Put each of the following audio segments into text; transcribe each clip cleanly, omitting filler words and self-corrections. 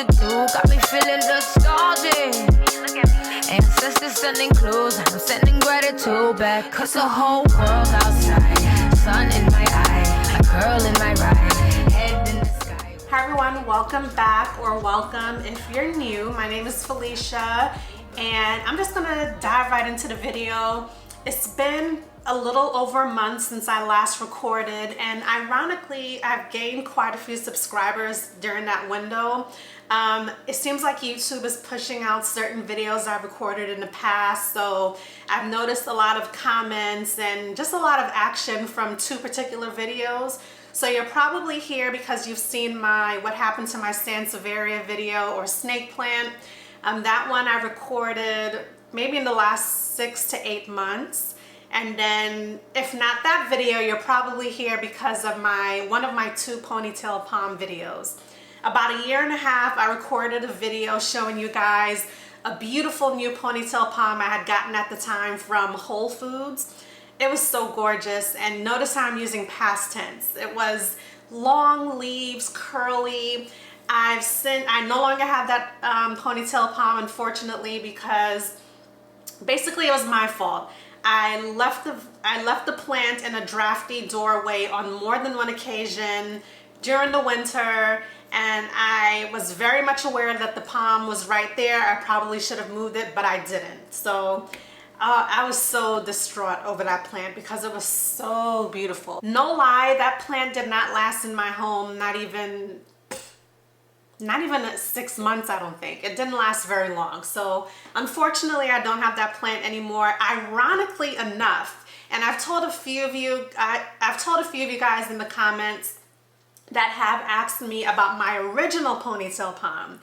to do, got me feeling nostalgic. Ancestors sending clues, I'm sending gratitude back. Cause the whole world outside, sun in my eye, a girl in my ride, head in the sky. Hi everyone, welcome back or welcome if you're new. My name is Felicia and I'm just gonna dive right into the video. It's been a little over a month since I last recorded, and ironically I've gained quite a few subscribers during that window. It seems like YouTube is pushing out certain videos I've recorded in the past, so I've noticed a lot of comments and just a lot of action from two particular videos. So you're probably here because you've seen my what happened to my Sansevieria video or snake plant. That one I recorded maybe in the last 6 to 8 months. And then if not that video, you're probably here because of one of my 2 ponytail palm videos. About a year and a half, I recorded a video showing you guys a beautiful new ponytail palm I had gotten at the time from Whole Foods. It was so gorgeous, and notice how I'm using past tense. It was long leaves, curly. I no longer have that ponytail palm, unfortunately, because basically it was my fault. I left the plant in a drafty doorway on more than one occasion during the winter, and I was very much aware that the palm was right there. I probably should have moved it, but I didn't. So I was so distraught over that plant because it was so beautiful. No lie, that plant did not last in my home, not even 6 months, I don't think. It didn't last very long. So unfortunately, I don't have that plant anymore. Ironically enough, and I've told a few of you guys in the comments that have asked me about my original ponytail palm.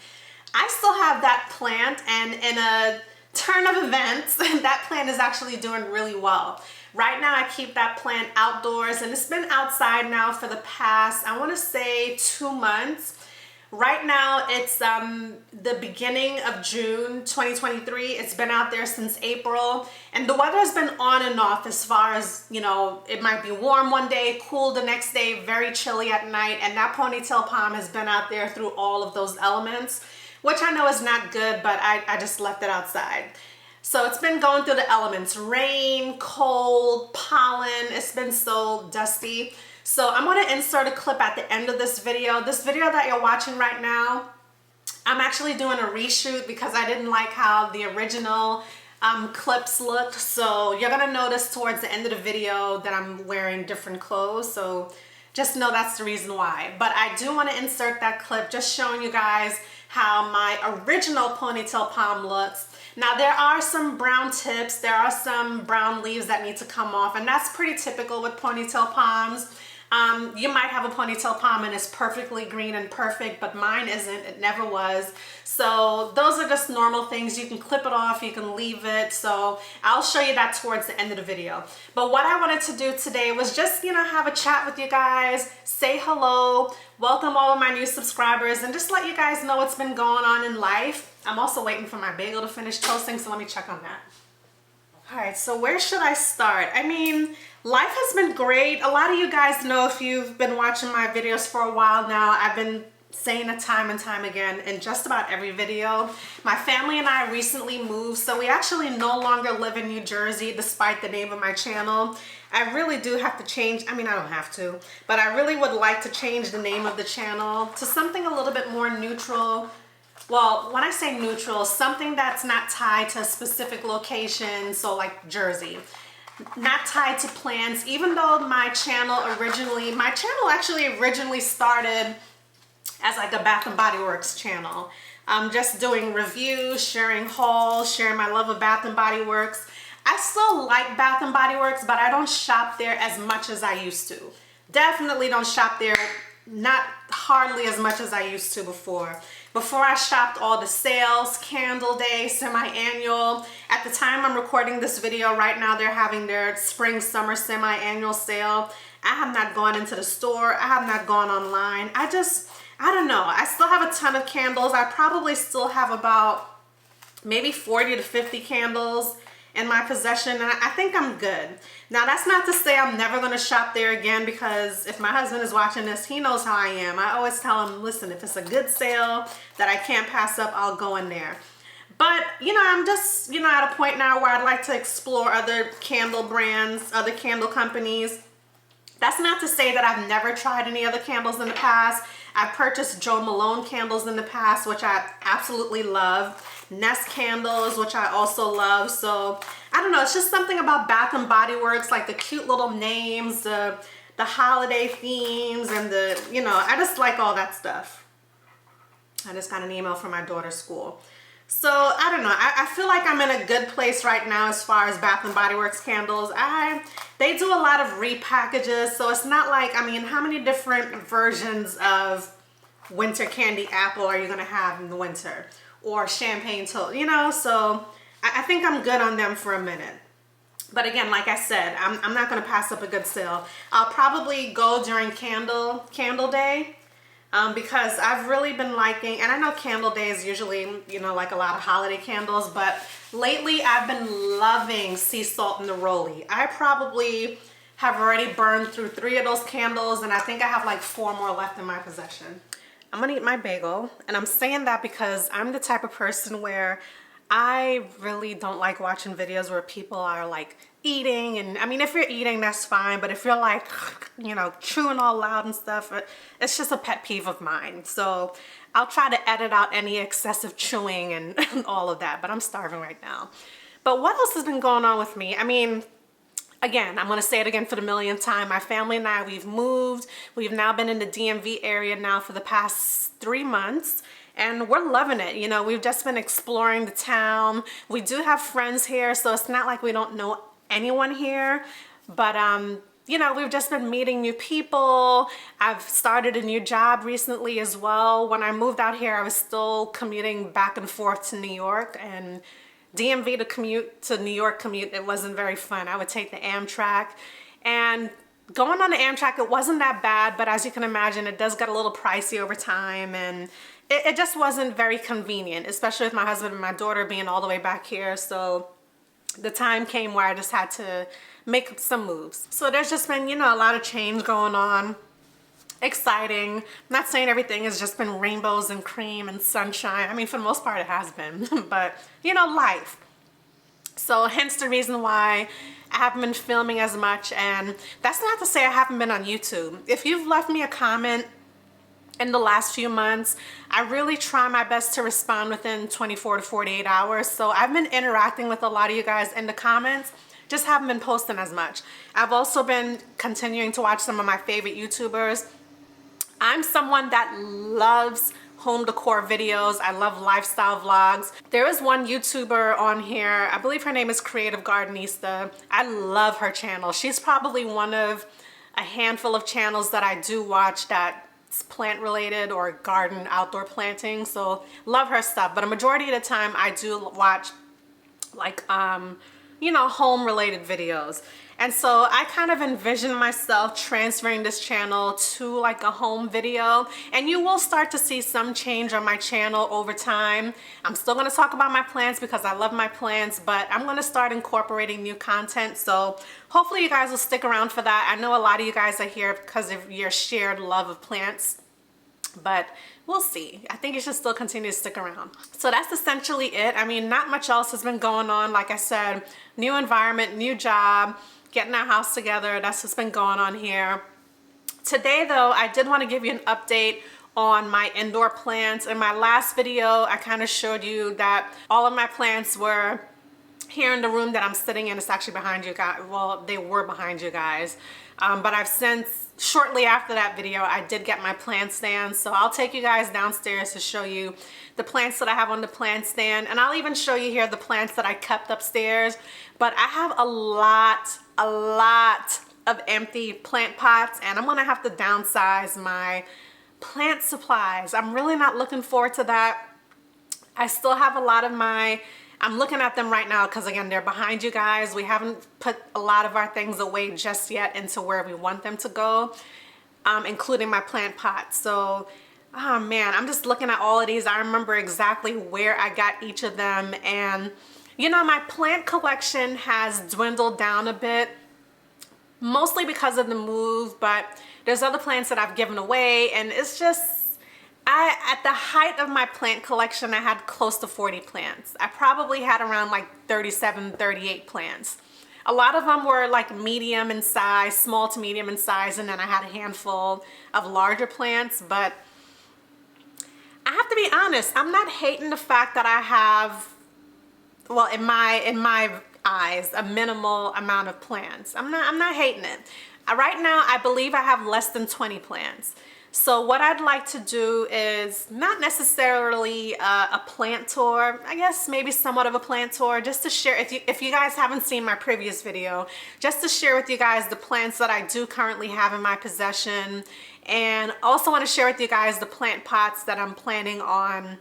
I still have that plant, and in a turn of events, that plant is actually doing really well. Right now, I keep that plant outdoors, and it's been outside now for the past, I want to say 2 months. Right now, it's the beginning of June 2023. It's been out there since April, and the weather has been on and off as far as, you know, it might be warm one day, cool the next day, very chilly at night, and that ponytail palm has been out there through all of those elements, which I know is not good, but I just left it outside. So it's been going through the elements, rain, cold, pollen. It's been so dusty. So I'm going to insert a clip at the end of this video. This video that you're watching right now, I'm actually doing a reshoot because I didn't like how the original clips looked. So you're going to notice towards the end of the video that I'm wearing different clothes. So just know that's the reason why. But I do want to insert that clip just showing you guys how my original ponytail palm looks. Now there are some brown tips, there are some brown leaves that need to come off, and that's pretty typical with ponytail palms. You might have a ponytail palm and it's perfectly green and perfect, but mine isn't. It never was. So those are just normal things. You can clip it off, you can leave it. So I'll show you that towards the end of the video. But what I wanted to do today was just, you know, have a chat with you guys, say hello, welcome all of my new subscribers, and just let you guys know what's been going on in life. I'm also waiting for my bagel to finish toasting, so let me check on that. All right, so where should I start? I mean, life has been great. A lot of you guys know, if you've been watching my videos for a while now, I've been saying it time and time again in just about every video. My family and I recently moved, so we actually no longer live in New Jersey despite the name of my channel. I really do have to change, I mean, I don't have to, but I really would like to change the name of the channel to something a little bit more neutral. Well, when I say neutral, something that's not tied to a specific location, so like Jersey. Not tied to plants, even though my channel actually originally started as like a Bath and Body Works channel. Just doing reviews, sharing hauls, sharing my love of Bath and Body Works. I still like Bath and Body Works, but I don't shop there as much as I used to. Definitely don't shop there, not hardly as much as I used to before. Before I shopped all the sales, Candle Day, semi-annual. At the time I'm recording this video right now, they're having their spring summer semi-annual sale. I have not gone into the store. I have not gone online. I don't know. I still have a ton of candles. I probably still have about maybe 40 to 50 candles in my possession, and I think I'm good. Now, that's not to say I'm never going to shop there again, because if my husband is watching this, he knows how I am. I always tell him, listen, if it's a good sale that I can't pass up, I'll go in there. But, you know, I'm just, you know, at a point now where I'd like to explore other candle brands, other candle companies. That's not to say that I've never tried any other candles in the past. I've purchased Jo Malone candles in the past, which I absolutely love. Nest candles, which I also love. So I don't know, it's just something about Bath and Body Works, like the cute little names, the holiday themes, and the, you know, I just like all that stuff. I just got an email from my daughter's school. So I don't know, I feel like I'm in a good place right now as far as Bath and Body Works candles. They do a lot of repackages, so it's not like, I mean, how many different versions of winter candy apple are you gonna have in the winter? Or champagne toast, you know? So I think I'm good on them for a minute. But again, like I said, I'm not gonna pass up a good sale. I'll probably go during candle day, because I've really been liking, and I know candle day is usually, you know, like a lot of holiday candles, but lately I've been loving sea salt neroli. I probably have already burned through 3 of those candles, and I think I have like 4 more left in my possession. I'm gonna eat my bagel, and I'm saying that because I'm the type of person where I really don't like watching videos where people are like eating, and I mean, if you're eating, that's fine, but if you're like, you know, chewing all loud and stuff, it's just a pet peeve of mine. So I'll try to edit out any excessive chewing and all of that, but I'm starving right now. But what else has been going on with me? I mean, again, I'm going to say it again for the millionth time. My family and I, we've moved. We've now been in the DMV area now for the past 3 months. And we're loving it. You know, we've just been exploring the town. We do have friends here, so it's not like we don't know anyone here. But, you know, we've just been meeting new people. I've started a new job recently as well. When I moved out here, I was still commuting back and forth to New York. And DMV to commute to New York commute, it wasn't very fun. I would take the Amtrak. And going on the Amtrak, it wasn't that bad. But as you can imagine, it does get a little pricey over time. And it just wasn't very convenient, especially with my husband and my daughter being all the way back here. So the time came where I just had to make some moves. So there's just been, you know, a lot of change going on. Exciting. I'm not saying everything has just been rainbows and cream and sunshine. I mean, for the most part it has been, but you know, life. So hence the reason why I haven't been filming as much, and that's not to say I haven't been on YouTube. If you've left me a comment in the last few months, I really try my best to respond within 24 to 48 hours. So I've been interacting with a lot of you guys in the comments, just haven't been posting as much. I've also been continuing to watch some of my favorite YouTubers. I'm someone that loves home decor videos. I love lifestyle vlogs. There is one YouTuber on here, I believe her name is Creative Gardenista. I love her channel. She's probably one of a handful of channels that I do watch that plant related or garden outdoor planting. So love her stuff, but a majority of the time I do watch like you know, home related videos. And so I kind of envision myself transferring this channel to like a home video, and you will start to see some change on my channel over time. I'm still going to talk about my plants because I love my plants, but I'm going to start incorporating new content. So hopefully you guys will stick around for that. I know a lot of you guys are here because of your shared love of plants, but we'll see. I think you should still continue to stick around. So that's essentially it. I mean, not much else has been going on. Like I said, new environment, new job, getting our house together. That's what's been going on here. Today though, I did want to give you an update on my indoor plants. In my last video, I kind of showed you that all of my plants were here in the room that I'm sitting in. It's actually behind you guys. Well, they were behind you guys. But I've since, shortly after that video, I did get my plant stand. So I'll take you guys downstairs to show you the plants that I have on the plant stand. And I'll even show you here the plants that I kept upstairs. But I have a lot of empty plant pots, and I'm gonna have to downsize my plant supplies. I'm really not looking forward to that. I still have a lot of I'm looking at them right now because again, they're behind you guys. We haven't put a lot of our things away just yet into where we want them to go, including my plant pots. So, oh man, I'm just looking at all of these. I remember exactly where I got each of them, and You know, my plant collection has dwindled down a bit, mostly because of the move, but there's other plants that I've given away, and it's just, at the height of my plant collection, I had close to 40 plants. I probably had around like 37, 38 plants. A lot of them were like medium in size, small to medium in size, and then I had a handful of larger plants, but I have to be honest, I'm not hating the fact that I have, well, in my eyes, a minimal amount of plants. I'm not hating it. Right now, I believe I have less than 20 plants. So what I'd like to do is not necessarily a plant tour, I guess maybe somewhat of a plant tour, just to share, if you guys haven't seen my previous video, just to share with you guys the plants that I do currently have in my possession, and also want to share with you guys the plant pots that I'm planning on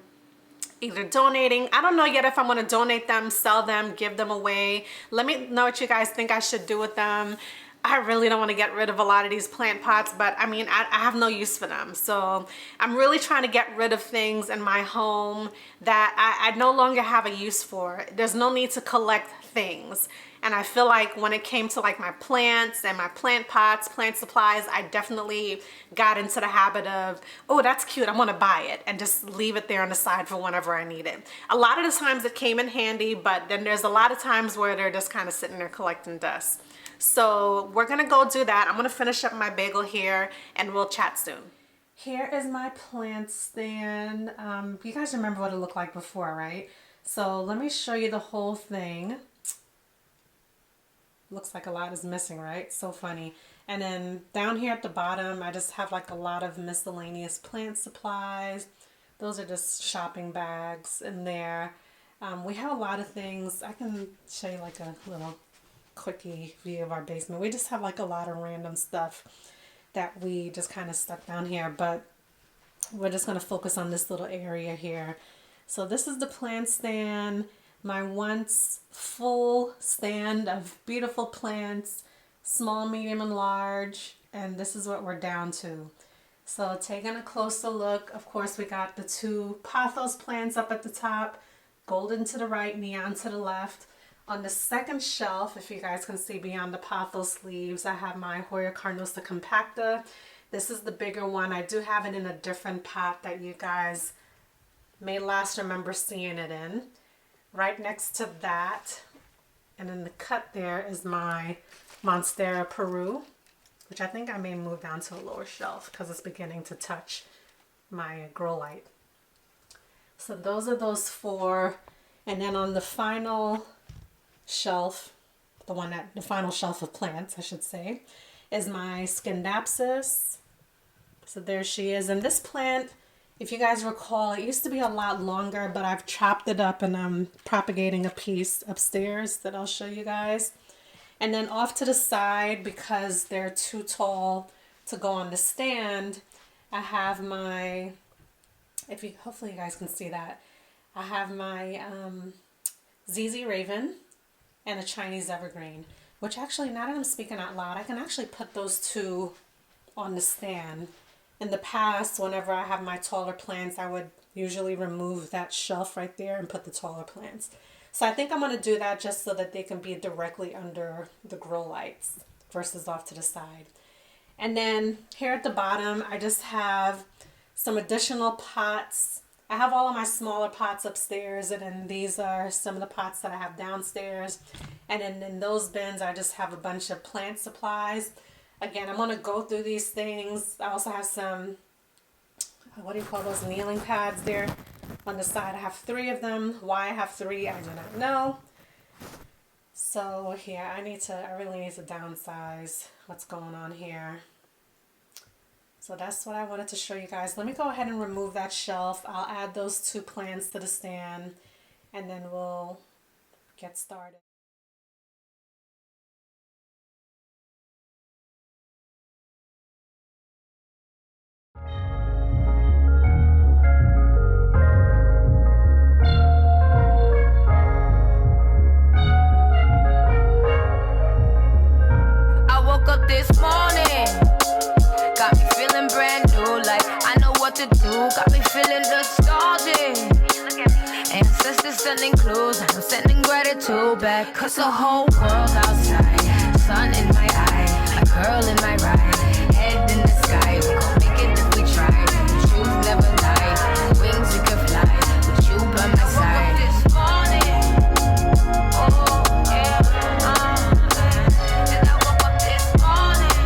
either donating. I don't know yet if I'm going to donate them, sell them, give them away. Let me know what you guys think I should do with them. I really don't want to get rid of a lot of these plant pots, but I mean, I have no use for them. So I'm really trying to get rid of things in my home that I no longer have a use for. There's no need to collect things. And I feel like when it came to like my plants and my plant pots, plant supplies, I definitely got into the habit of, oh, that's cute, I want to buy it, and just leave it there on the side for whenever I need it. A lot of the times it came in handy, but then there's a lot of times where they're just kind of sitting there collecting dust. So we're gonna go do that. I'm gonna finish up my bagel here and we'll chat soon. Here is my plant stand. You guys remember what it looked like before, right? So let me show you the whole thing. Looks like a lot is missing, right? So funny. And then down here at the bottom, I just have like a lot of miscellaneous plant supplies. Those are just shopping bags in there. We have a lot of things. I can show you like a little quickie view of our basement. We just have like a lot of random stuff that we just kind of stuck down here, but we're just going to focus on this little area here. So this is the plant stand. My once full stand of beautiful plants, small, medium, and large, and this is what we're down to. So taking a closer look, of course we got the two pothos plants up at the top, golden to the right, neon to the left. On the second shelf, if you guys can see beyond the pothos leaves, I have my Hoya carnosa compacta. This is the bigger one. I do have it in a different pot that you guys may last remember seeing it in. Right next to that, and in the cut there, is my Monstera Peru, which I think I may move down to a lower shelf because it's beginning to touch my grow light. So those are those four. And then on the final shelf, the final shelf of plants, I should say, is my Scindapsus. So there she is. And this plant, if you guys recall, it used to be a lot longer, but I've chopped it up and I'm propagating a piece upstairs that I'll show you guys. And then off to the side, because they're too tall to go on the stand, I have my, hopefully you guys can see that, I have my ZZ Raven and a Chinese Evergreen, which actually, now that I'm speaking out loud, I can actually put those two on the stand. In the past, whenever I have my taller plants, I would usually remove that shelf right there and put the taller plants. So I think I'm going to do that just so that they can be directly under the grow lights versus off to the side. And then here at the bottom, I just have some additional pots. I have all of my smaller pots upstairs, and then these are some of the pots that I have downstairs. And then in those bins, I just have a bunch of plant supplies. Again, I'm going to go through these things. I also have some, what do you call those, kneeling pads there on the side. I have 3 of them. Why I have 3, I do not know. So here, I really need to downsize what's going on here. So that's what I wanted to show you guys. Let me go ahead and remove that shelf. I'll add those 2 plants to the stand, and then we'll get started. This morning got me feeling brand new, like I know what to do. Got me feeling nostalgic and Ancestors sending clues, I'm sending gratitude back. Cause the whole world outside, sun in my eye, a girl in my ride, head in the sky. We gon' make it if we try. The truth never lie, wings we can fly. With you by my side. This morning, oh yeah, and I woke up this morning,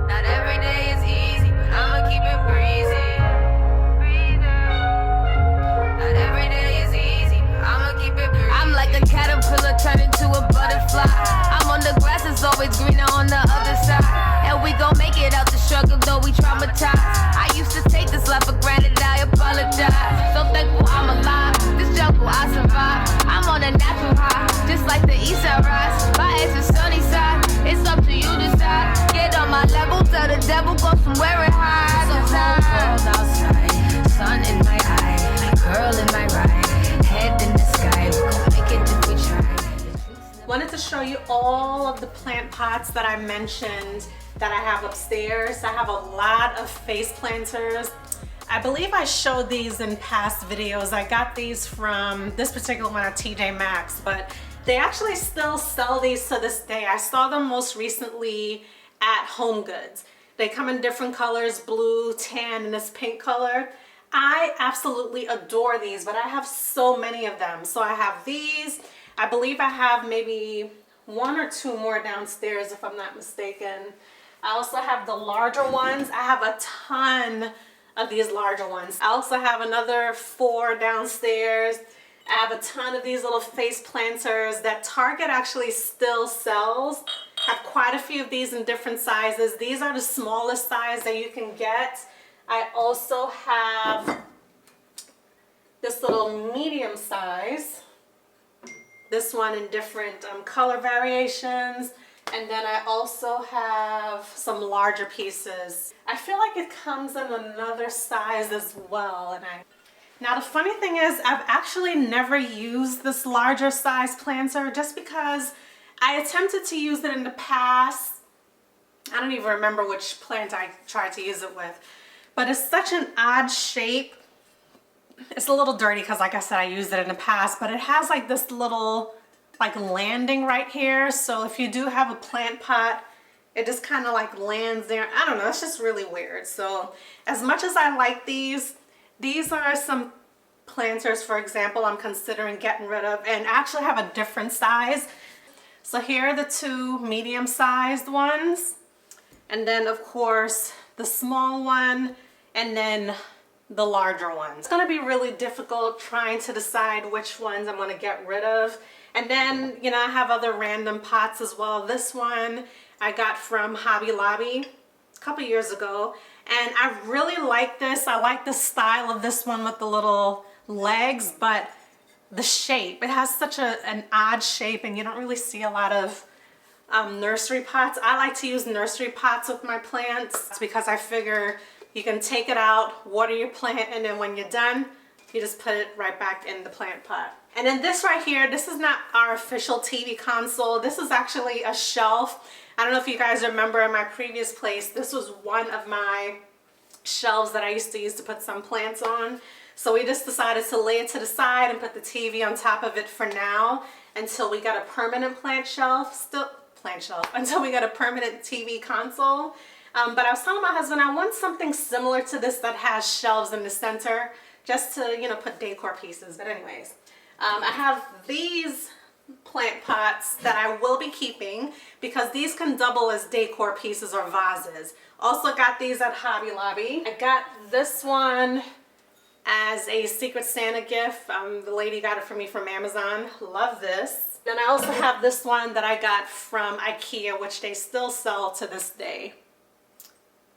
not every day is easy, but I'ma keep it breezy. Not every day is easy, but I'ma keep it breezy. I'm like a caterpillar turned into a butterfly. I'm on the grass, it's always greener on the other side. And we gon' make it out the struggle, though we traumatized. I used to take this life for granted, I apologize. So thankful I'm alive, this jungle I survive. I'm on a natural high, just like the east side rise. My ass is sunny side, it's up to you to decide. Get on my level, tell the devil go somewhere and hide. The whole world outside, sun in my eye, a girl in my ride, head in the sky. We gon' make it if we try. Wanted to show you all of the plant pots that I mentioned that I have upstairs. I have a lot of face planters. I believe I showed these in past videos. I got these from this particular one at TJ Maxx, but they actually still sell these to this day. I saw them most recently at Home Goods. They come in different colors, blue, tan, and this pink color. I absolutely adore these, but I have so many of them. So I have these. I believe I have maybe one or two more downstairs if I'm not mistaken. I also have the larger ones. I have a ton of these larger ones. I also have another 4 downstairs. I have a ton of these little face planters that Target actually still sells. I have quite a few of these in different sizes. These are the smallest size that you can get. I also have this little medium size. This one in different color variations. And then I also have some larger pieces. I feel like it comes in another size as well. Now the funny thing is, I've actually never used this larger size planter just because I attempted to use it in the past. I don't even remember which plant I tried to use it with, but it's such an odd shape. It's a little dirty because, like I said, I used it in the past, but it has like this little like landing right here. So if you do have a plant pot, it just kind of like lands there. I don't know, it's just really weird. So as much as I like these are some planters, for example, I'm considering getting rid of, and actually have a different size. So here are the 2 medium-sized ones, and then of course the small one, and then the larger one. It's gonna be really difficult trying to decide which ones I'm gonna get rid of. And then, you know, I have other random pots as well. This one I got from Hobby Lobby a couple years ago, and I really like this. I like the style of this one with the little legs, but the shape, it has such an odd shape, and you don't really see a lot of nursery pots. I like to use nursery pots with my plants because I figure you can take it out, water your plant, and then when you're done, you just put it right back in the plant pot. And then this right here, this is not our official TV console. This is actually a shelf. I don't know if you guys remember in my previous place, this was one of my shelves that I used to use to put some plants on. So we just decided to lay it to the side and put the TV on top of it for now until we got a permanent until we got a permanent TV console. But I was telling my husband I want something similar to this that has shelves in the center just to, you know, put decor pieces. But anyways, I have these plant pots that I will be keeping because these can double as decor pieces or vases. Also got these at Hobby Lobby. I got this one as a Secret Santa gift. The lady got it for me from Amazon. Love this. Then I also have this one that I got from IKEA, which they still sell to this day.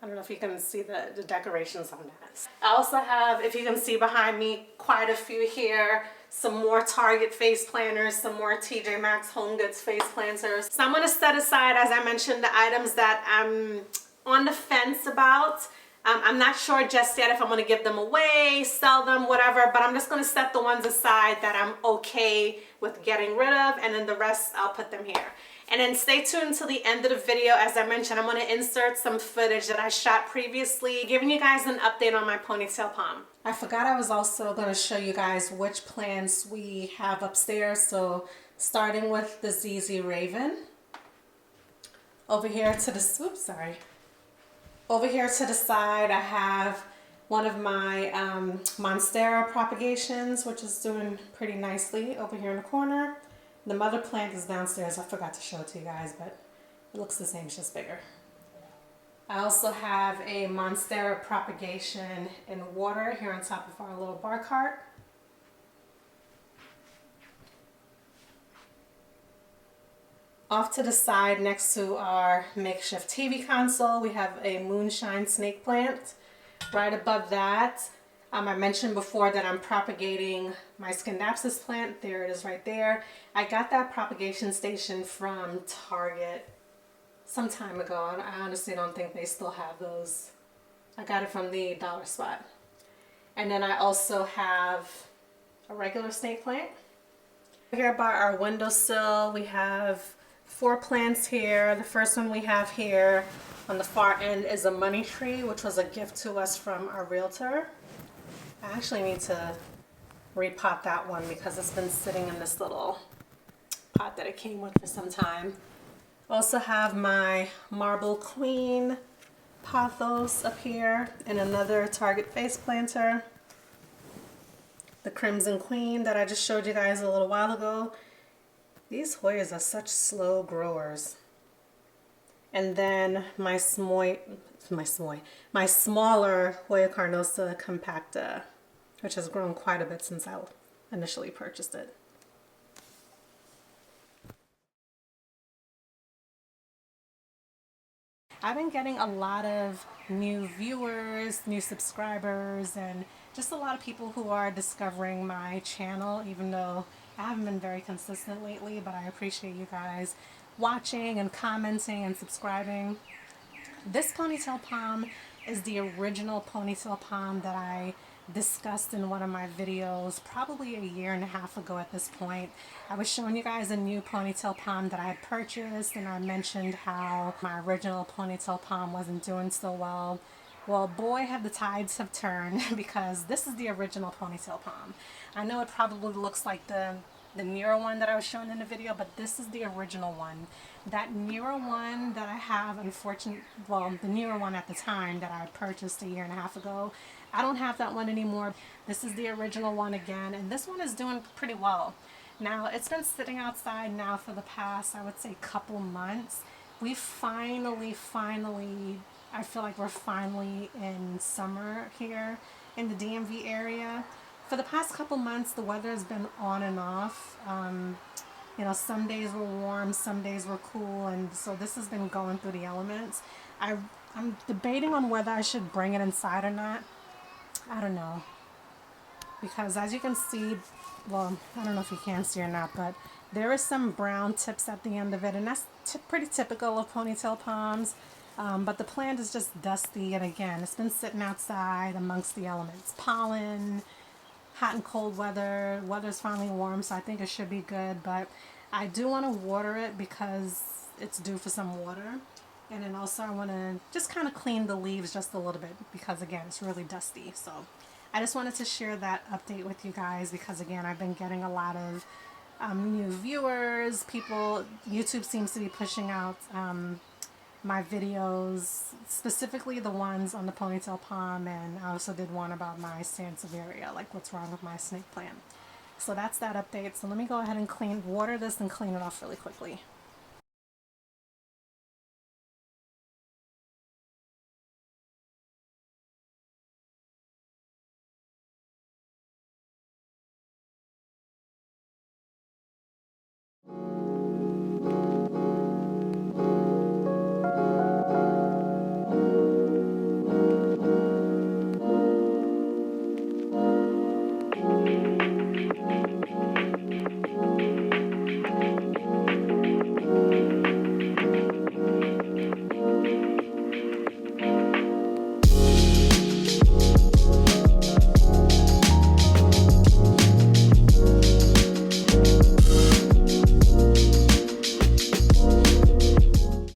I don't know if you can see the decorations on that. I also have, if you can see behind me, quite a few here. Some more Target face planters, some more TJ Maxx Home Goods face planters. So I'm going to set aside, as I mentioned, the items that I'm on the fence about. I'm not sure just yet if I'm going to give them away, sell them, whatever, but I'm just going to set the ones aside that I'm okay with getting rid of, and then the rest I'll put them here. And then stay tuned until the end of the video. As I mentioned, I'm going to insert some footage that I shot previously, giving you guys an update on my ponytail palm. I forgot I was also going to show you guys which plants we have upstairs. So starting with the ZZ Raven. Over here to the, Over here to the side, I have one of my Monstera propagations, which is doing pretty nicely over here in the corner. The mother plant is downstairs. I forgot to show it to you guys, but it looks the same, it's just bigger. I also have a Monstera propagation in water here on top of our little bar cart. Off to the side next to our makeshift TV console, we have a moonshine snake plant. Right above that, I mentioned before that I'm propagating my Scindapsus plant. There it is right there. I got that propagation station from Target some time ago. I honestly don't think they still have those. I got it from the dollar spot. And then I also have a regular snake plant. Here by our windowsill, we have 4 plants here. The first one we have here on the far end is a money tree, which was a gift to us from our realtor. I actually need to repot that one because it's been sitting in this little pot that it came with for some time. Also have my Marble Queen pothos up here and another Target face planter. The Crimson Queen that I just showed you guys a little while ago. These Hoyas are such slow growers. And then my smaller Hoya carnosa compacta, which has grown quite a bit since I initially purchased it. I've been getting a lot of new viewers, new subscribers, and just a lot of people who are discovering my channel, even though I haven't been very consistent lately, but I appreciate you guys watching and commenting and subscribing. This ponytail palm is the original ponytail palm that I discussed in one of my videos probably a year and a half ago at this point. I was showing you guys a new ponytail palm that I had purchased, and I mentioned how my original ponytail palm wasn't doing so well. Well, boy, have the tides have turned because this is the original ponytail palm. I know it probably looks like the newer one that I was showing in the video, but this is the original one. That newer one that I have, the newer one at the time that I purchased a year and a half ago, I don't have that one anymore. This is the original one again, and this one is doing pretty well. Now, it's been sitting outside now for the past, I would say, couple months. We finally, I feel like we're finally in summer here in the DMV area. For the past couple months, the weather has been on and off. You know, some days were warm, some days were cool, and so this has been going through the elements. I'm debating on whether I should bring it inside or not. I don't know. Because as you can see, well, I don't know if you can see or not, but there is some brown tips at the end of it, and that's pretty typical of ponytail palms. But the plant is just dusty, and again, it's been sitting outside amongst the elements. Pollen, hot and cold weather. Weather's finally warm, so I think it should be good. But I do want to water it because it's due for some water. And then also I want to just kind of clean the leaves just a little bit because, again, it's really dusty. So I just wanted to share that update with you guys because, again, I've been getting a lot of new viewers. YouTube seems to be pushing out my videos, specifically the ones on the ponytail palm, and I also did one about my Sansevieria, like what's wrong with my snake plant. So that's that update. So let me go ahead and water this and clean it off really quickly.